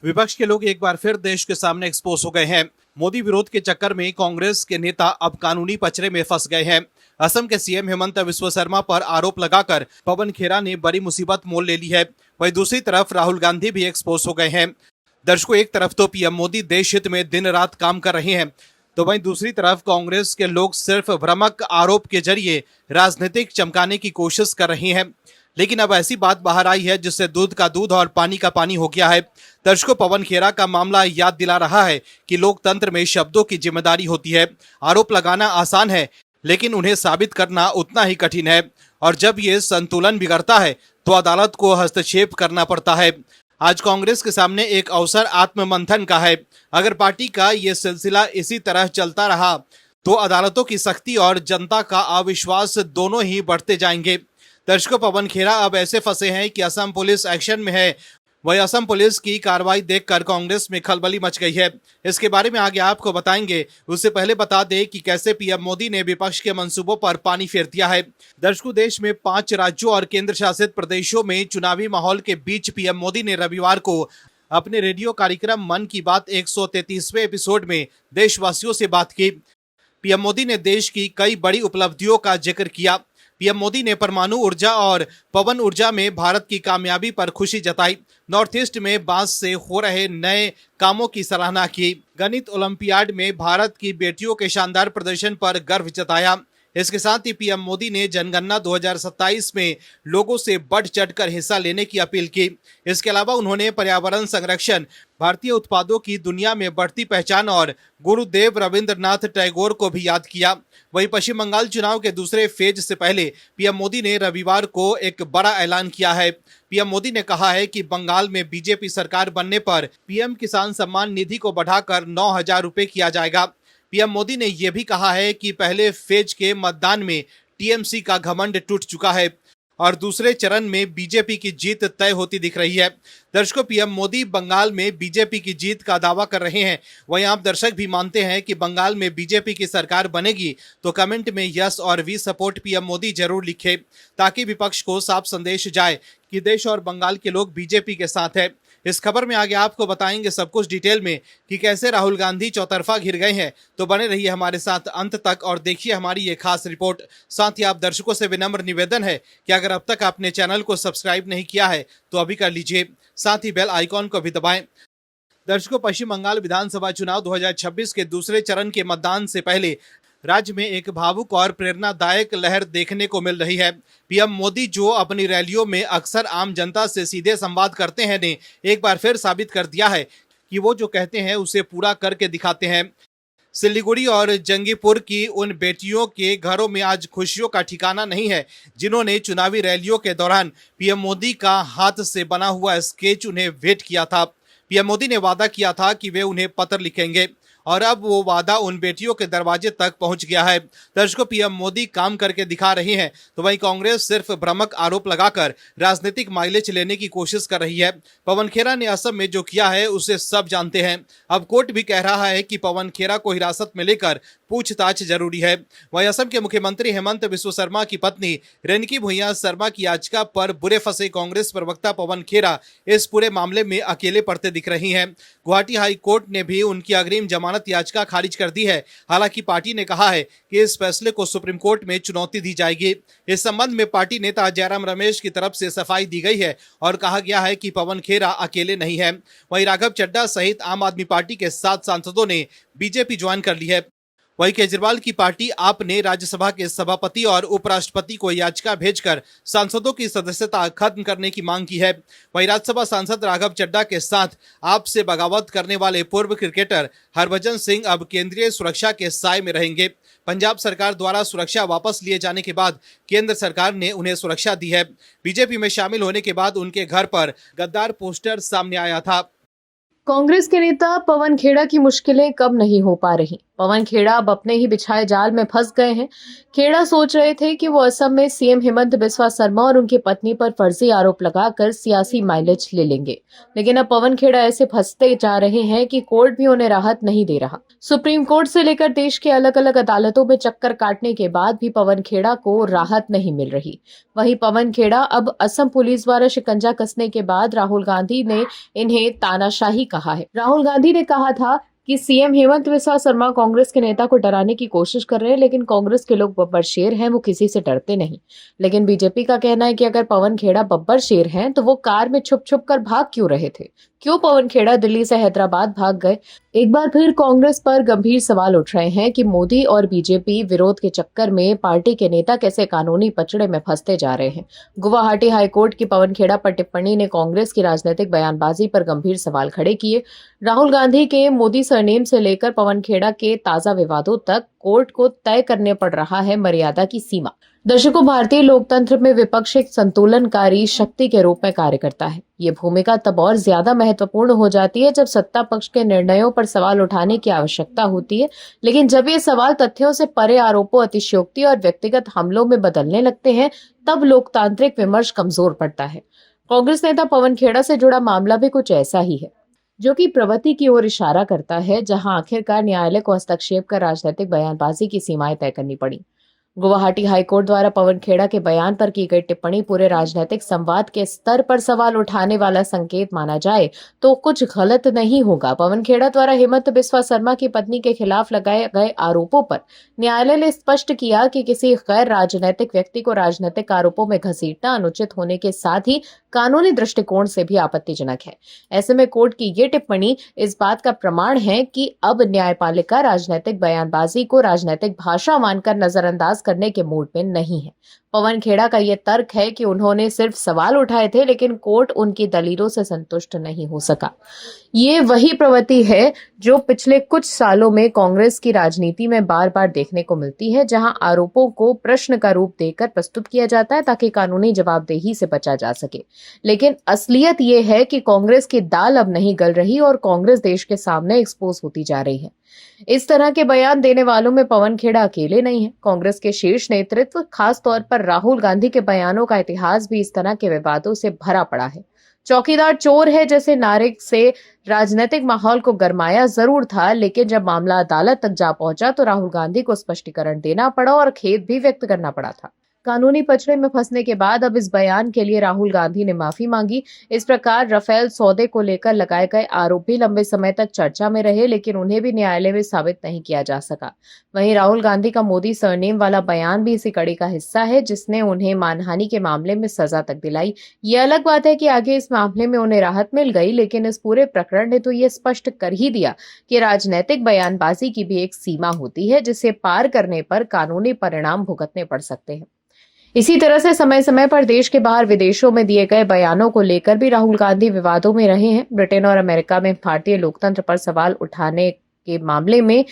विपक्ष के लोग एक बार फिर देश के सामने एक्सपोज हो गए हैं। मोदी विरोध के चक्कर में कांग्रेस के नेता अब कानूनी पचड़े में फंस गए हैं। असम के सीएम हेमंत बिस्वा शर्मा पर आरोप लगाकर पवन खेरा ने बड़ी मुसीबत मोल ले ली है। वहीं दूसरी तरफ राहुल गांधी भी एक्सपोज हो गए हैं। दर्शकों, एक तरफ तो पीएम मोदी देश हित में दिन रात काम कर रहे हैं, तो वहीं दूसरी तरफ कांग्रेस के लोग सिर्फ भ्रामक आरोप के जरिए राजनीतिक चमकाने की कोशिश कर रहे हैं। लेकिन अब ऐसी बात बाहर आई है जिससे दूध का दूध और पानी का पानी हो गया है। दर्शकों, पवन खेरा का मामला याद दिला रहा है कि लोकतंत्र में शब्दों की जिम्मेदारी होती है। आरोप लगाना आसान है, लेकिन उन्हें साबित करना उतना ही कठिन है। और जब ये संतुलन बिगड़ता है तो अदालत को हस्तक्षेप करना पड़ता है। आज कांग्रेस के सामने एक अवसर आत्ममंथन का है। अगर पार्टी का ये सिलसिला इसी तरह चलता रहा तो अदालतों की सख्ती और जनता का अविश्वास दोनों ही बढ़ते जाएंगे। दर्शकों, पवन खेरा अब ऐसे फंसे हैं कि असम पुलिस एक्शन में है। वही असम पुलिस की कार्रवाई देखकर कांग्रेस में खलबली मच गई है। इसके बारे में आगे आपको बताएंगे। उससे पहले बता दें कि कैसे पीएम मोदी ने विपक्ष के मंसूबों पर पानी फेर दिया है। दर्शकों, देश में 5 राज्यों और केंद्र शासित प्रदेशों में चुनावी माहौल के बीच पीएम मोदी ने रविवार को अपने रेडियो कार्यक्रम मन की बात 133वें एपिसोड में देशवासियों से बात की। पीएम मोदी ने देश की कई बड़ी उपलब्धियों का जिक्र किया। पीएम मोदी ने परमाणु ऊर्जा और पवन ऊर्जा में भारत की कामयाबी पर खुशी जताई। नॉर्थ ईस्ट में बांस से हो रहे नए कामों की सराहना की। गणित ओलंपियाड में भारत की बेटियों के शानदार प्रदर्शन पर गर्व जताया। इसके साथ ही पीएम मोदी ने जनगणना 2027 में लोगों से बढ़ चढ़कर हिस्सा लेने की अपील की। इसके अलावा उन्होंने पर्यावरण संरक्षण, भारतीय उत्पादों की दुनिया में बढ़ती पहचान और गुरुदेव रविंद्रनाथ टैगोर को भी याद किया। वहीं पश्चिम बंगाल चुनाव के दूसरे फेज से पहले पीएम मोदी ने रविवार को एक बड़ा ऐलान किया है। पीएम मोदी ने कहा है कि बंगाल में बीजेपी सरकार बनने पर पीएम किसान सम्मान निधि को बढ़ाकर 9,000 रुपए किया जाएगा। पीएम मोदी ने यह भी कहा है कि पहले फेज के मतदान में टीएमसी का घमंड टूट चुका है और दूसरे चरण में बीजेपी की जीत तय होती दिख रही है। दर्शकों, पीएम मोदी बंगाल में बीजेपी की जीत का दावा कर रहे हैं। वहीं आप दर्शक भी मानते हैं कि बंगाल में बीजेपी की सरकार बनेगी, तो कमेंट में यस और वी सपोर्ट पीएम मोदी जरूर लिखें, ताकि विपक्ष को साफ संदेश जाए कि देश और बंगाल के लोग बीजेपी के साथ है। इस खबर में आगे आपको बताएंगे सब कुछ डिटेल में कि कैसे राहुल गांधी चौतरफा घिर गए हैं। तो बने रहिए हमारे साथ अंत तक और देखिए हमारी ये खास रिपोर्ट। साथ ही आप दर्शकों से विनम्र निवेदन है कि अगर अब तक आपने चैनल को सब्सक्राइब नहीं किया है तो अभी कर लीजिए। साथ ही बेल आइकॉन को भी दबाएं। दर्शकों, पश्चिम बंगाल विधानसभा चुनाव 2026 के दूसरे चरण के मतदान से पहले राज्य में एक भावुक और प्रेरणादायक लहर देखने को मिल रही है। पीएम मोदी, जो अपनी रैलियों में अक्सर आम जनता से सीधे संवाद करते हैं, ने एक बार फिर साबित कर दिया है कि वो जो कहते हैं उसे पूरा करके दिखाते हैं। सिलीगुड़ी और जंगीपुर की उन बेटियों के घरों में आज खुशियों का ठिकाना नहीं है जिन्होंने चुनावी रैलियों के दौरान पीएम मोदी का हाथ से बना हुआ स्केच उन्हें भेंट किया था। पीएम मोदी ने वादा किया था कि वे उन्हें पत्र लिखेंगे और अब वो वादा उन बेटियों के दरवाजे तक पहुंच गया है। दर्शकों, पीएम मोदी काम करके दिखा रहे हैं, तो वहीं कांग्रेस सिर्फ भ्रामक आरोप लगाकर राजनीतिक माइलेज लेने की कोशिश कर रही है। पवन खेरा ने असम में जो किया है उसे सब जानते हैं। अब कोर्ट भी कह रहा है कि पवन खेरा को हिरासत में लेकर पूछताछ जरूरी है। वहीं असम के मुख्यमंत्री हेमंत बिस्वा शर्मा की पत्नी रेणुकी भुइयां शर्मा की याचिका पर बुरे फंसे कांग्रेस प्रवक्ता पवन खेरा इस पूरे मामले में अकेले पड़ते दिख रही हैं। गुवाहाटी हाई कोर्ट ने भी उनकी अग्रिम जमानत याचिका खारिज कर दी है। हालांकि पार्टी ने कहा है कि इस फैसले को सुप्रीम कोर्ट में चुनौती दी जाएगी। इस संबंध में पार्टी नेता जयराम रमेश की तरफ से सफाई दी गई है और कहा गया है कि पवन खेरा अकेले नहीं है। वहीं राघव चड्ढा सहित आम आदमी पार्टी के 7 सांसदों ने बीजेपी ज्वाइन कर ली है। वहीं केजरीवाल की पार्टी आप ने राज्यसभा के सभापति और उपराष्ट्रपति को याचिका भेजकर सांसदों की सदस्यता खत्म करने की मांग की है। वहीं राज्यसभा सांसद राघव चड्ढा के साथ आप से बगावत करने वाले पूर्व क्रिकेटर हरभजन सिंह अब केंद्रीय सुरक्षा के साए में रहेंगे। पंजाब सरकार द्वारा सुरक्षा वापस लिए जाने के बाद केंद्र सरकार ने उन्हें सुरक्षा दी है। बीजेपी में शामिल होने के बाद उनके घर पर गद्दार पोस्टर सामने आया था। कांग्रेस के नेता पवन खेड़ा की मुश्किलें कम नहीं हो पा रही। पवन खेड़ा अब अपने ही बिछाए जाल में फंस गए हैं। खेड़ा सोच रहे थे कि वो असम में सीएम हेमंत बिस्वा शर्मा और उनकी पत्नी पर फर्जी आरोप लगाकर सियासी माइलेज ले लेंगे, लेकिन अब पवन खेड़ा ऐसे फंसते जा रहे हैं कि कोर्ट भी उन्हें राहत नहीं दे रहा। सुप्रीम कोर्ट से लेकर देश के अलग अलग अदालतों में चक्कर काटने के बाद भी पवन खेड़ा को राहत नहीं मिल रही। वहीं पवन खेड़ा अब असम पुलिस द्वारा शिकंजा कसने के बाद राहुल गांधी ने इन्हें तानाशाही कहा है। राहुल गांधी ने कहा था कि सीएम हेमंत बिस्वा शर्मा कांग्रेस के नेता को डराने की कोशिश कर रहे हैं, लेकिन कांग्रेस के लोग बब्बर शेर हैं, वो किसी से डरते नहीं। लेकिन बीजेपी का कहना है कि अगर पवन खेड़ा बब्बर शेर हैं तो वो कार में छुप छुप कर भाग क्यों रहे थे? क्यों पवन खेड़ा दिल्ली से हैदराबाद भाग गए? एक बार फिर कांग्रेस पर गंभीर सवाल उठ रहे हैं कि मोदी और बीजेपी विरोध के चक्कर में पार्टी के नेता कैसे कानूनी पचड़े में फंसते जा रहे हैं। गुवाहाटी हाईकोर्ट की पवन खेड़ा पर टिप्पणी ने कांग्रेस की राजनीतिक बयानबाजी पर गंभीर सवाल खड़े किए। राहुल गांधी के मोदी सरनेम से लेकर पवन खेड़ा के ताजा विवादों तक कोर्ट को तय करने पड़ रहा है मर्यादा की सीमा। दर्शकों, भारतीय लोकतंत्र में विपक्ष एक संतुलनकारी शक्ति के रूप में कार्य करता है। ये भूमिका तब और ज्यादा महत्वपूर्ण हो जाती है जब सत्ता पक्ष के निर्णयों पर सवाल उठाने की आवश्यकता होती है, लेकिन जब ये सवाल तथ्यों से परे आरोपों, अतिशयोक्ति और व्यक्तिगत हमलों में बदलने लगते हैं, तब लोकतांत्रिक विमर्श कमजोर पड़ता है। कांग्रेस नेता पवन खेड़ा से जुड़ा मामला भी कुछ ऐसा ही है, जो कि प्रवृत्ति की ओर इशारा करता है, जहां आखिरकार न्यायालय को हस्तक्षेप कर राजनीतिक बयानबाजी की सीमाएं तय करनी पड़ी। गुवाहाटी हाईकोर्ट द्वारा पवन खेड़ा के बयान पर की गई टिप्पणी पूरे राजनीतिक संवाद के स्तर पर सवाल उठाने वाला संकेत माना जाए तो कुछ गलत नहीं होगा। पवन खेड़ा द्वारा हेमंत बिस्वा शर्मा की पत्नी के खिलाफ लगाए गए आरोपों पर न्यायालय ने स्पष्ट किया कि किसी गैर राजनीतिक व्यक्ति को राजनीतिक आरोपों में घसीटना अनुचित होने के साथ ही कानूनी दृष्टिकोण से भी आपत्तिजनक है। ऐसे में कोर्ट की ये टिप्पणी इस बात का प्रमाण है कि अब न्यायपालिका राजनीतिक बयानबाजी को राजनीतिक भाषा मानकर नजरअंदाज करने के मूड में नहीं है। पवन खेड़ा का यह तर्क है कि उन्होंने सिर्फ सवाल उठाए थे, लेकिन कोर्ट उनकी दलीलों से संतुष्ट नहीं हो सका। ये वही प्रवृत्ति है जो पिछले कुछ सालों में कांग्रेस की राजनीति में बार बार देखने को मिलती है, जहां आरोपों को प्रश्न का रूप देकर प्रस्तुत किया जाता है ताकि कानूनी जवाबदेही से बचा जा सके। लेकिन असलियत ये है कि कांग्रेस की दाल अब नहीं गल रही और कांग्रेस देश के सामने एक्सपोज होती जा रही है। इस तरह के बयान देने वालों में पवन खेड़ा अकेले नहीं है। कांग्रेस के शीर्ष नेतृत्व, खास तौर पर राहुल गांधी के बयानों का इतिहास भी इस तरह के विवादों से भरा पड़ा है। चौकीदार चोर है जैसे नारे से राजनीतिक माहौल को गरमाया जरूर था, लेकिन जब मामला अदालत तक जा पहुंचा तो राहुल गांधी को स्पष्टीकरण देना पड़ा और खेद भी व्यक्त करना पड़ा था। कानूनी पचड़े में फंसने के बाद अब इस बयान के लिए राहुल गांधी ने माफी मांगी। इस प्रकार राफेल सौदे को लेकर लगाए गए आरोप भी लंबे समय तक चर्चा में रहे, लेकिन उन्हें भी न्यायालय में साबित नहीं किया जा सका। वहीं राहुल गांधी का मोदी सरनेम वाला बयान भी इसी कड़ी का हिस्सा है, जिसने उन्हें मानहानि के मामले में सजा तक दिलाई। ये अलग बात है कि आगे इस मामले में उन्हें राहत मिल गई, लेकिन इस पूरे प्रकरण ने तो ये स्पष्ट कर ही दिया कि राजनीतिक बयानबाजी की भी एक सीमा होती है, जिसे पार करने पर कानूनी परिणाम भुगतने पड़ सकते हैं। इसी तरह से समय समय पर देश के बाहर विदेशों में दिए गए बयानों को लेकर भी राहुल गांधी विवादों में रहे हैं। ब्रिटेन और अमेरिका में भारतीय लोकतंत्र पर सवाल उठाने के मामले में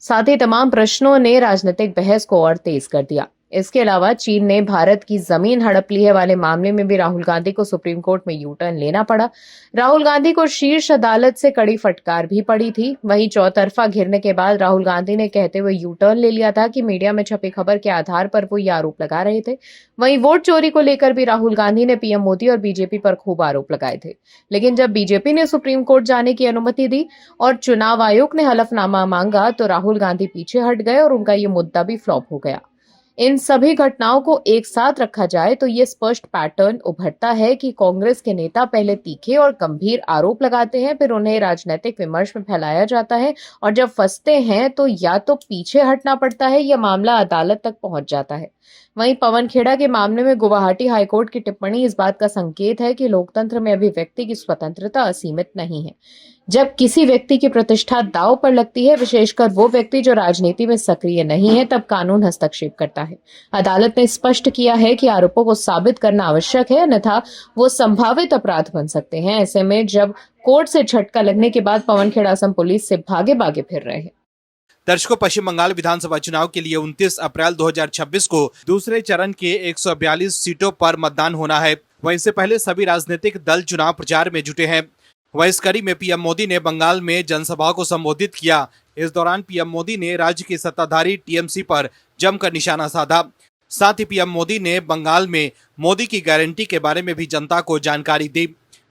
साथ ही तमाम प्रश्नों ने राजनीतिक बहस को और तेज कर दिया। इसके अलावा चीन ने भारत की जमीन हड़प ली है वाले मामले में भी राहुल गांधी को सुप्रीम कोर्ट में यू टर्न लेना पड़ा। राहुल गांधी को शीर्ष अदालत से कड़ी फटकार भी पड़ी थी। वहीं चौतरफा घिरने के बाद राहुल गांधी ने कहते हुए यू टर्न ले लिया था कि मीडिया में छपी खबर के आधार पर वो ये आरोप लगा रहे थे। वहीं वोट चोरी को लेकर भी राहुल गांधी ने पीएम मोदी और बीजेपी पर खूब आरोप लगाए थे, लेकिन जब बीजेपी ने सुप्रीम कोर्ट जाने की अनुमति दी और चुनाव आयोग ने हलफनामा मांगा तो राहुल गांधी पीछे हट गए और उनका ये मुद्दा भी फ्लॉप हो गया। इन सभी घटनाओं को एक साथ रखा जाए तो ये स्पष्ट पैटर्न उभरता है कि कांग्रेस के नेता पहले तीखे और गंभीर आरोप लगाते हैं, फिर उन्हें राजनीतिक विमर्श में फैलाया जाता है और जब फंसते हैं तो या तो पीछे हटना पड़ता है या मामला अदालत तक पहुंच जाता है। वहीं पवन खेड़ा के मामले में गुवाहाटी हाईकोर्ट की टिप्पणी इस बात का संकेत है कि लोकतंत्र में अभिव्यक्ति की स्वतंत्रता असीमित नहीं है। जब किसी व्यक्ति की प्रतिष्ठा दांव पर लगती है, विशेषकर वो व्यक्ति जो राजनीति में सक्रिय नहीं है, तब कानून हस्तक्षेप करता है। अदालत ने स्पष्ट किया है कि आरोपों को साबित करना आवश्यक है, अन्यथा वो संभावित अपराध बन सकते हैं। ऐसे में जब कोर्ट से झटका लगने के बाद पवन खेड़ा असम पुलिस से भागे भागे फिर रहे हैं। दर्शकों, पश्चिम बंगाल विधानसभा चुनाव के लिए 29 अप्रैल 2026 को दूसरे चरण के 142 सीटों पर मतदान होना है। वहीं इससे पहले सभी राजनीतिक दल चुनाव प्रचार में जुटे हैं। वहीं इस कड़ी में पीएम मोदी ने बंगाल में जनसभा को संबोधित किया। इस दौरान पीएम मोदी ने राज्य की सत्ताधारी टीएमसी पर जमकर निशाना साधा। साथ ही पीएम मोदी ने बंगाल में मोदी की गारंटी के बारे में भी जनता को जानकारी दी।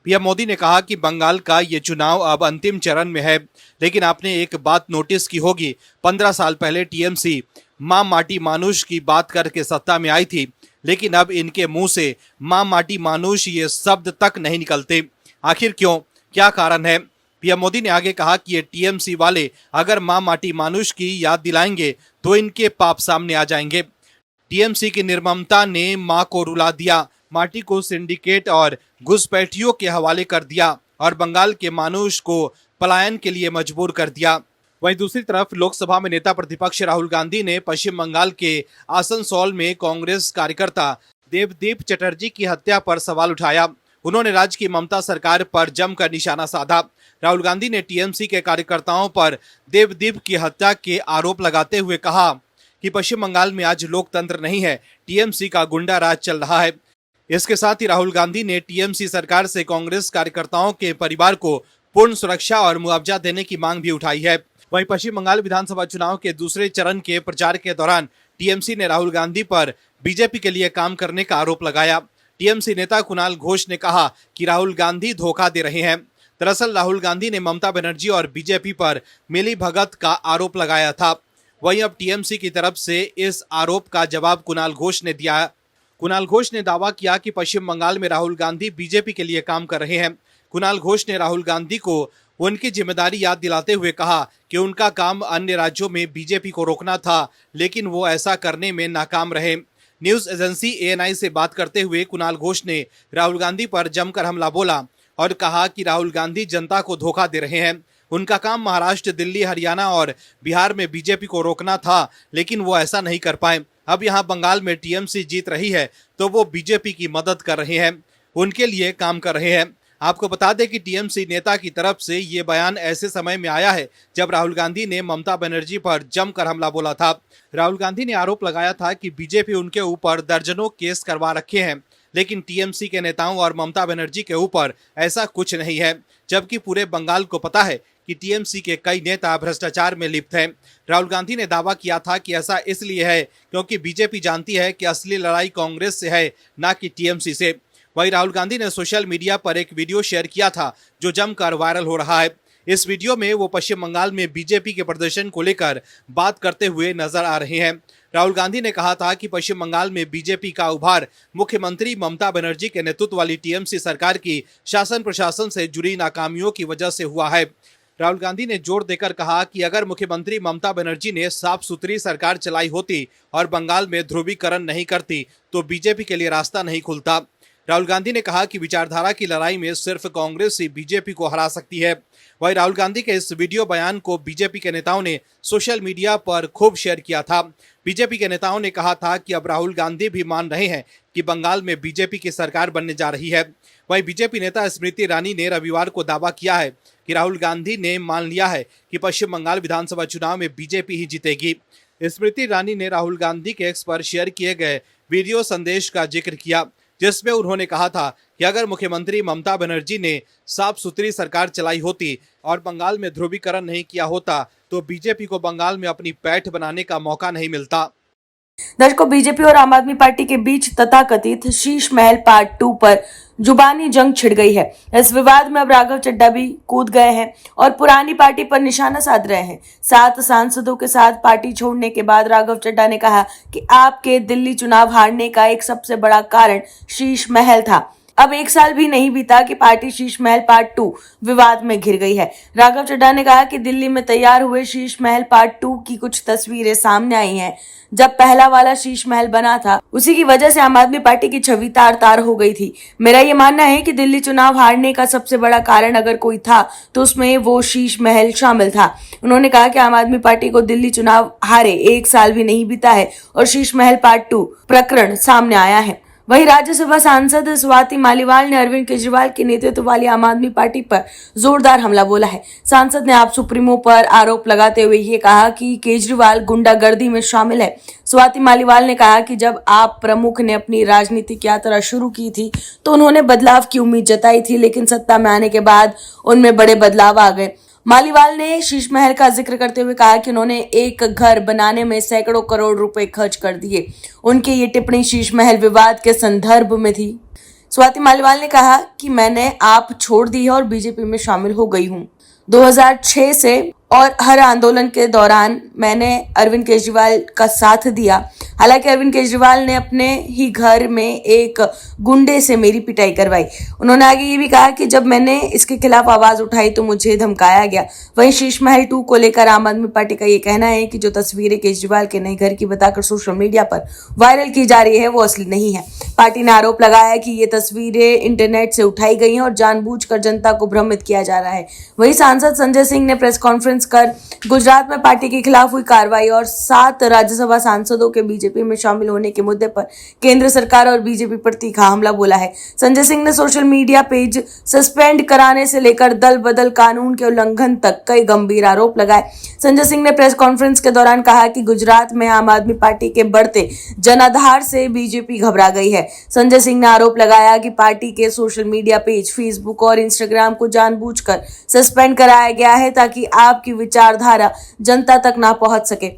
पीएम मोदी ने कहा कि बंगाल का ये चुनाव अब अंतिम चरण में है, लेकिन आपने एक बात नोटिस की होगी, 15 साल पहले टीएमसी मां माटी मानुष की बात करके सत्ता में आई थी, लेकिन अब इनके मुंह से मां माटी मानुष ये शब्द तक नहीं निकलते। आखिर क्यों, क्या कारण है? पीएम मोदी ने आगे कहा कि ये टीएमसी वाले अगर मां माटी मानुष की याद दिलाएंगे तो इनके पाप सामने आ जाएंगे। टीएमसी की निर्ममता ने मां को रुला दिया, माटी को सिंडिकेट और घुसपैठियों के हवाले कर दिया और बंगाल के मानुष को पलायन के लिए मजबूर कर दिया। वहीं दूसरी तरफ लोकसभा में नेता प्रतिपक्ष राहुल गांधी ने पश्चिम बंगाल के आसनसोल में कांग्रेस कार्यकर्ता देवदीप चटर्जी की हत्या पर सवाल उठाया। उन्होंने राज्य की ममता सरकार पर जमकर निशाना साधा। राहुल गांधी ने टीएमसी के कार्यकर्ताओं पर देवदीप की हत्या के आरोप लगाते हुए कहा कि पश्चिम बंगाल में आज लोकतंत्र नहीं है, टीएमसी का गुंडा राज चल रहा है। इसके साथ ही राहुल गांधी ने टीएमसी सरकार से कांग्रेस कार्यकर्ताओं के परिवार को पूर्ण सुरक्षा और मुआवजा देने की मांग भी उठाई है। वहीं पश्चिम बंगाल विधानसभा चुनाव के दूसरे चरण के प्रचार के दौरान टीएमसी ने राहुल गांधी पर बीजेपी के लिए काम करने का आरोप लगाया। टीएमसी नेता कुणाल घोष ने कहा कि राहुल गांधी धोखा दे रहे हैं। दरअसल राहुल गांधी ने ममता बनर्जी और बीजेपी पर मिली भगत का आरोप लगाया था। वहीं अब टीएमसी की तरफ से इस आरोप का जवाब कुणाल घोष ने दिया। कुणाल घोष ने दावा किया कि पश्चिम बंगाल में राहुल गांधी बीजेपी के लिए काम कर रहे हैं। कुणाल घोष ने राहुल गांधी को उनकी जिम्मेदारी याद दिलाते हुए कहा कि उनका काम अन्य राज्यों में बीजेपी को रोकना था, लेकिन वो ऐसा करने में नाकाम रहे। न्यूज एजेंसी एएनआई से बात करते हुए कुणाल घोष ने राहुल गांधी पर जमकर हमला बोला और कहा कि राहुल गांधी जनता को धोखा दे रहे हैं। उनका काम महाराष्ट्र, दिल्ली, हरियाणा और बिहार में बीजेपी को रोकना था, लेकिन वो ऐसा नहीं कर पाए। अब यहाँ बंगाल में टीएमसी जीत रही है तो वो बीजेपी की मदद कर रहे हैं, उनके लिए काम कर रहे हैं। आपको बता दें कि टीएमसी नेता की तरफ से ये बयान ऐसे समय में आया है जब राहुल गांधी ने ममता बनर्जी पर जमकर हमला बोला था। राहुल गांधी ने आरोप लगाया था कि बीजेपी उनके ऊपर दर्जनों केस करवा रखे हैं, लेकिन टीएमसी के नेताओं और ममता बनर्जी के ऊपर ऐसा कुछ नहीं है, जबकि पूरे बंगाल को पता है कि टीएमसी के कई नेता भ्रष्टाचार में लिप्त हैं। राहुल गांधी ने दावा किया था कि ऐसा इसलिए है क्योंकि बीजेपी जानती है कि असली लड़ाई कांग्रेस से है, ना कि टीएमसी से। वहीं राहुल गांधी ने सोशल मीडिया पर एक वीडियो शेयर किया था जो जमकर वायरल हो रहा है। इस वीडियो में वो पश्चिम बंगाल में बीजेपी के प्रदर्शन को लेकर बात करते हुए नजर आ रहे हैं। राहुल गांधी ने कहा था कि पश्चिम बंगाल में बीजेपी का उभार मुख्यमंत्री ममता बनर्जी के नेतृत्व वाली टीएमसी सरकार की शासन प्रशासन से जुड़ी नाकामियों की वजह से हुआ है। राहुल गांधी ने जोर देकर कहा कि अगर मुख्यमंत्री ममता बनर्जी ने साफ सुथरी सरकार चलाई होती और बंगाल में ध्रुवीकरण नहीं करती तो बीजेपी के लिए रास्ता नहीं खुलता। राहुल गांधी ने कहा कि विचारधारा की लड़ाई में सिर्फ कांग्रेस ही बीजेपी को हरा सकती है। वहीं राहुल गांधी के इस वीडियो बयान को बीजेपी के नेताओं ने सोशल मीडिया पर खूब शेयर किया था। बीजेपी के नेताओं ने कहा था कि अब राहुल गांधी भी मान रहे हैं कि बंगाल में बीजेपी की सरकार बनने जा रही है। वहीं बीजेपी नेता स्मृति ईरानी ने रविवार को दावा किया है कि राहुल गांधी ने मान लिया है कि पश्चिम बंगाल विधानसभा चुनाव में बीजेपी ही जीतेगी। स्मृति ईरानी ने राहुल गांधी के एक्स पर शेयर किए गए वीडियो संदेश का जिक्र किया, जिसमें उन्होंने कहा था कि अगर मुख्यमंत्री ममता बनर्जी ने साफ सुथरी सरकार चलाई होती और बंगाल में ध्रुवीकरण नहीं किया होता तो बीजेपी को बंगाल में अपनी पैठ बनाने का मौका नहीं मिलता। दर्शकों, बीजेपी और आम आदमी पार्टी के बीच तथाकथित शीश महल पार्ट 2 पर जुबानी जंग छिड़ गई है। इस विवाद में अब राघव चड्ढा भी कूद गए हैं और पुरानी पार्टी पर निशाना साध रहे हैं। 7 सांसदों के साथ पार्टी छोड़ने के बाद राघव चड्ढा ने कहा कि आपके दिल्ली चुनाव हारने का एक सबसे बड़ा कारण शीश महल था। अब 1 साल भी नहीं बीता कि पार्टी शीश महल पार्ट 2 विवाद में घिर गई है। राघव चड्ढा ने कहा कि दिल्ली में तैयार हुए शीश महल पार्ट 2 की कुछ तस्वीरें सामने आई हैं। जब पहला वाला शीश महल बना था उसी की वजह से आम आदमी पार्टी की छवि तार तार हो गई थी। मेरा ये मानना है कि दिल्ली चुनाव हारने का सबसे बड़ा कारण अगर कोई था तो उसमें वो शीश महल शामिल था। उन्होंने कहा कि आम आदमी पार्टी को दिल्ली चुनाव हारे 1 साल भी नहीं बीता है और शीश महल पार्ट 2 प्रकरण सामने आया है। वहीं राज्यसभा सांसद स्वाति मालीवाल ने अरविंद केजरीवाल के नेतृत्व वाली आम आदमी पार्टी पर जोरदार हमला बोला है। सांसद ने आप सुप्रीमो पर आरोप लगाते हुए ये कहा कि केजरीवाल गुंडागर्दी में शामिल है। स्वाति मालीवाल ने कहा कि जब आप प्रमुख ने अपनी राजनीतिक यात्रा शुरू की थी तो उन्होंने बदलाव की उम्मीद जताई थी, लेकिन सत्ता में आने के बाद उनमें बड़े बदलाव आ गए मालीवाल ने शीश महल का जिक्र करते हुए कहा कि उन्होंने एक घर बनाने में सैकड़ों करोड़ रुपए खर्च कर दिए। उनकी ये टिप्पणी शीश महल विवाद के संदर्भ में थी। स्वाति मालीवाल ने कहा कि मैंने आप छोड़ दी है और बीजेपी में शामिल हो गई हूं। 2006 से और हर आंदोलन के दौरान मैंने अरविंद केजरीवाल का साथ दिया। हालांकि अरविंद केजरीवाल ने अपने ही घर में एक गुंडे से मेरी पिटाई करवाई। उन्होंने आगे ये भी कहा कि जब मैंने इसके खिलाफ आवाज उठाई तो मुझे धमकाया गया। वहीं शीश महल 2 को लेकर आम आदमी पार्टी का ये कहना है कि जो तस्वीरें केजरीवाल के नए घर की बताकर सोशल मीडिया पर वायरल की जा रही है वो असली नहीं है। पार्टी ने आरोप लगाया कि ये तस्वीरें इंटरनेट से उठाई गई हैं और जानबूझकर जनता को भ्रमित किया जा रहा है। वहीं सांसद संजय सिंह ने प्रेस कॉन्फ्रेंस कर गुजरात में पार्टी के खिलाफ हुई कार्रवाई और 7 राज्यसभा सांसदों के बीजेपी में शामिल होने के मुद्दे पर केंद्र सरकार और बीजेपी पर तीखा हमला बोला है। संजय सिंह ने सोशल मीडिया पेज सस्पेंड कराने से लेकर दल बदल कानून के उल्लंघन तक कई गंभीर आरोप लगाए। संजय सिंह ने प्रेस कॉन्फ्रेंस के दौरान कहा कि गुजरात में आम आदमी पार्टी के बढ़ते जनाधार से बीजेपी घबरा गई है। संजय सिंह ने आरोप लगाया कि पार्टी के सोशल मीडिया पेज फेसबुक और इंस्टाग्राम को जानबूझकर सस्पेंड कराया गया है ताकि आपकी विचारधारा जनता तक ना पहुंच सके।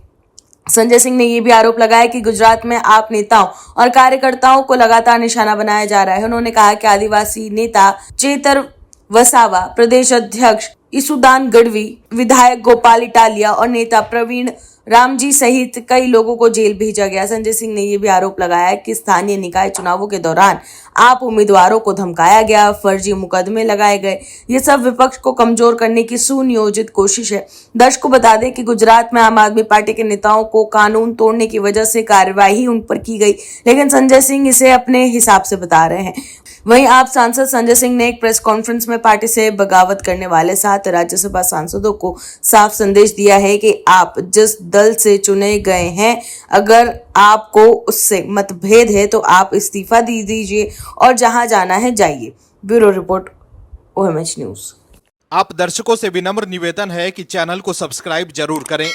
संजय सिंह ने यह भी आरोप लगाया कि गुजरात में आप नेताओं और कार्यकर्ताओं को लगातार निशाना बनाया जा रहा है। उन्होंने कहा कि आदिवासी नेता चेतर वसावा, प्रदेश अध्यक्ष ईसुदान गढ़वी, विधायक गोपाल इटालिया और नेता प्रवीण रामजी सहित कई लोगों को जेल भेजा गया। संजय सिंह ने यह भी आरोप लगाया कि स्थानीय निकाय चुनावों के दौरान आप उम्मीदवारों को धमकाया गया, फर्जी मुकदमे लगाए गए। ये सब विपक्ष को कमजोर करने की सुनियोजित कोशिश है। दर्शकों को बता दें कि गुजरात में आम आदमी पार्टी के नेताओं को कानून तोड़ने की वजह से कार्रवाई उन पर की गई, लेकिन संजय सिंह इसे अपने हिसाब से बता रहे हैं। वहीं आप सांसद संजय सिंह ने एक प्रेस कॉन्फ्रेंस में पार्टी से बगावत करने वाले 7 राज्यसभा सांसदों को साफ संदेश दिया है कि आप जिस दल से चुने गए हैं, अगर आपको उससे मतभेद है तो आप इस्तीफा दे दीजिए और जहां जाना है जाइए। Bureau report, OMH news. आप दर्शकों से विनम्र निवेदन है कि चैनल को सब्सक्राइब जरूर करें